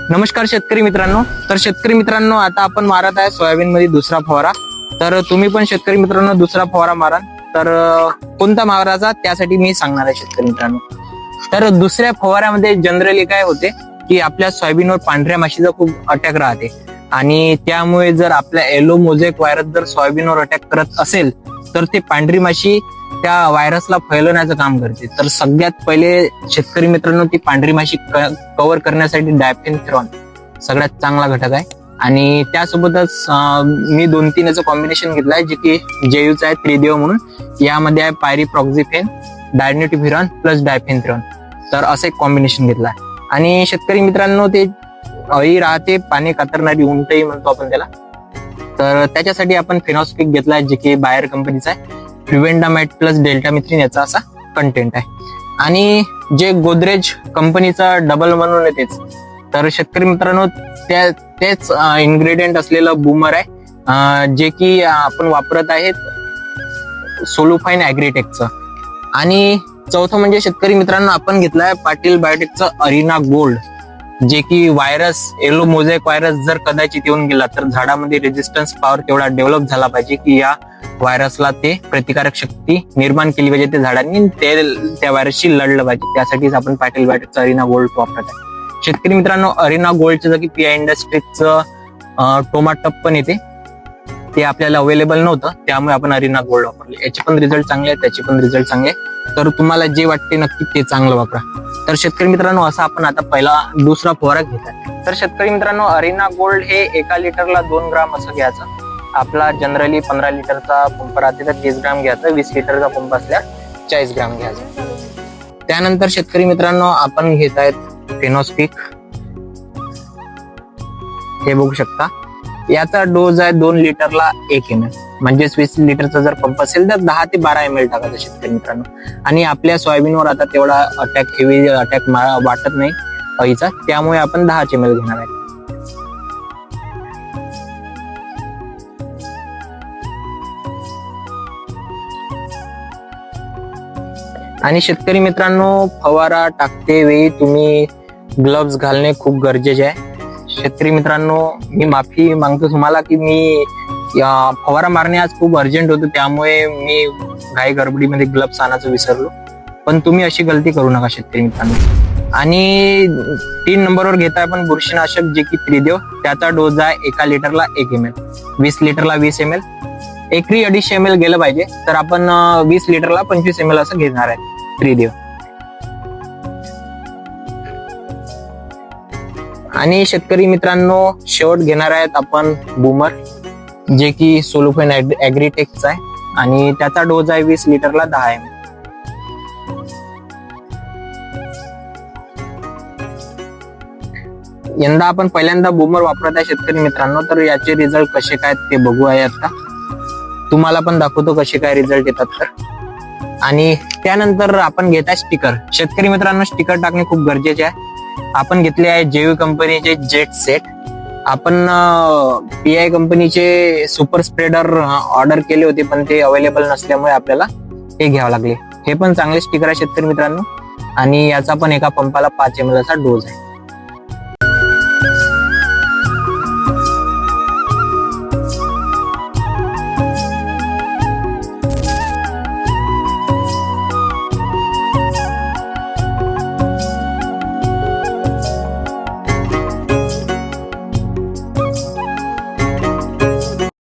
नमस्कार शेतकरी मित्रांनो. तर शेतकरी मित्रांनो, आता आपण मारत आहे सोयाबीन मध्ये दुसरा फवारा. तर तुम्ही पण शेतकरी मित्रांनो दुसरा फवारा मारा. तर कोणता मारायचा त्यासाठी मी सांगणार आहे शेतकरी मित्रांनो. तर दुसऱ्या फवाऱ्यामध्ये जनरली काय होते की आपल्या सोयाबीनवर पांढऱ्या माशीचा खूप अटॅक राहते आणि त्यामुळे जर आपल्या येलो मोझॅक व्हायरस जर सोयाबीनवर अटॅक करत असेल तर ते पांढरी माशी त्या व्हायरसला फैलवण्याचं काम करते. तर सगळ्यात पहिले शेतकरी मित्रांनो ती पांढरी माशी कव्हर करण्यासाठी डायफेनथ्रॉन सगळ्यात चांगला घटक आहे. आणि त्यासोबतच मी 2-3 याचं कॉम्बिनेशन घेतलं आहे जे की जेयूचं आहे, त्रिदेव म्हणून. यामध्ये आहे पायरीप्रॉक्झिफेन, डायनिटिव्हिरॉन प्लस डायफेनथ्रॉन. तर असं एक कॉम्बिनेशन घेतलं आहे. आणि शेतकरी मित्रांनो ते अळी राहते, पाने कातरणारी उंटही म्हणतो आपण त्याला. तर त्याच्यासाठी आपण फेनॉस्पिक घेतला आहे जे की बायर कंपनीचा आहे. फ्लुवेंडामाइट प्लस डेल्टामिथ्रिन याचा असा कंटेंट आहे. आणि जे गोदरेज कंपनीचा डबल म्हणून येतेच. तर शेतकरी मित्रांनो तेच इन्ग्रेडियंट असलेलं बूमर आहे जे की आपण वापरत आहेत सोलोफाईन ॲग्रीटेकचं. आणि चौथं म्हणजे शेतकरी मित्रांनो आपण घेतलं आहे पाटील बायोटेकचं अरिना गोल्ड, जे की व्हायरस येलो मोझॅक व्हायरस जर कदाचित येऊन गेला तर झाडामध्ये रेजिस्टन्स पॉवर तेवढा डेव्हलप झाला पाहिजे की या व्हायरसला ते प्रतिकारक शक्ती निर्माण केली पाहिजे त्या झाडांनी, त्या व्हायरसशी लढलं पाहिजे. त्यासाठीच आपण पाटील बायोटेकचं अरिना गोल्ड वापरत आहे. शेतकरी मित्रांनो अरिना गोल्डच्या जागी पीआय इंडस्ट्रीजचं टोमाटप पण येते, ते आपल्याला अवेलेबल नव्हतं त्यामुळे आपण अरिना गोल्ड वापरले. याचे पण रिझल्ट चांगले आहेत, त्याचे पण रिझल्ट चांगले आहेत. तर तुम्हाला जे वाटते नक्की ते चांगलं वापरा. तर शेतकरी मित्रांनो असा आपण आता पहिला दुसरा फवारा घेतला. तर शेतकरी मित्रांनो अरिना गोल्ड हे 1 लिटरला 2 ग्राम असं घ्यायचं. आपला जनरली 15 लिटरचा पंप राहते तर 30 ग्राम घ्यायचा, 20 लिटरचा पंप असल्यास 40 ग्राम घ्यायचा. त्यानंतर शेतकरी मित्रांनो आपण घेत आहेत फेनॉस्पिक. हे बघू शकता याचा डोज आहे 2 लिटरला 1 ml. म्हणजेच 20 लिटरचा जर पंप असेल तर 10 ते 12 ml टाकायचं शेतकरी मित्रांनो. आणि आपल्या सोयाबीनवर आता तेवढा हेवी अटॅक वाटत नाही अळीचा, त्यामुळे आपण 10 ml घेणार आहे. आणि शेतकरी मित्रांनो फवारा टाकते वेळी तुम्ही ग्लव्स घालणे खूप गरजेचे आहे. शेतकरी मित्रांनो मी माफी मागतो तुम्हाला की मी फवारा मारणे आज खूप अर्जंट होतं त्यामुळे मी घाई गडबडीमध्ये ग्लव्स आणायचं विसरलो. पण तुम्ही अशी गलती करू नका शेतकरी मित्रांनो. आणि 3 नंबरवर घेताय आपण बुरशीनाशक जे की त्रिदेव. त्याचा डोज आहे 1 लिटरला 1 ml, 20 लिटरला 20 ml. एकरी 250 ml गेलं पाहिजे. तर आपण 20 लिटरला 25 ml असं घेणार आहे त्रिदेव. आणि शेतकरी मित्रांनो शेवट घेणार आहेत आपण बूमर, जे की सोलोफाईन ॲग्रीटेकचा आहे आणि त्याचा डोज आहे 20 लिटरला 10 ml. यंदा आपण पहिल्यांदा बूमर वापरत आहे शेतकरी मित्रांनो. तर याचे रिझल्ट कसे काय ते बघू आहे आता. तुम्हाला पण दाखवतो कसे काय रिझल्ट येतात. तर आणि त्यानंतर आपण घेत आहे स्टिकर. शेतकरी मित्रांनो स्टिकर टाकणे खूप गरजेचे आहे. आपण घेतले आहे जेवी कंपनीचे जेट सेट. आपण पीआय कंपनीचे सुपर स्प्रेडर ऑर्डर केले होते पण ते अवेलेबल नसल्यामुळे आपल्याला हे घ्यावं लागले. हे पण चांगले स्टिकर आहे शेतकरी मित्रांनो. आणि याचा पण एका पंपाला 5 ml असा डोज आहे.